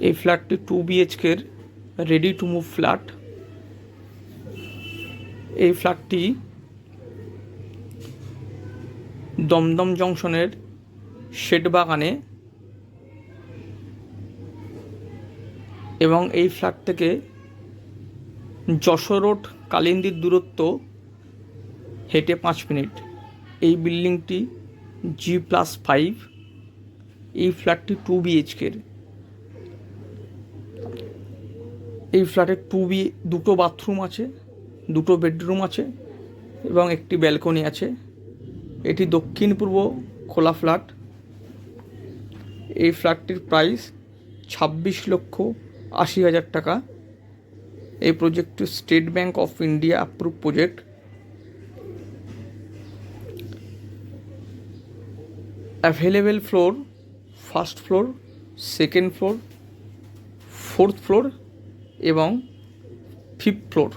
এই ফ্ল্যাটটি 2 BHKর ready to move flat. এই ফ্ল্যাটটি দমদম জংশনের শেডবাগানে এবং এই ফ্ল্যাট থেকে যশোর রোড কালিন্দির দূরত্ব হেঁটে 5 মিনিট। এই বিল্ডিংটি G+5। এই ফ্ল্যাটটি 2 BHKর। এই ফ্ল্যাটে দুটো বাথরুম আছে, দুটো বেডরুম আছে এবং একটি ব্যালকনি আছে। এটি দক্ষিণ পূর্ব খোলা ফ্ল্যাট। এই ফ্ল্যাটটির প্রাইস 26,80,000 টাকা। এই প্রজেক্টটি State Bank of India approve project. Available floor first floor, second floor, 4th floor এবং 5th ফ্লোর।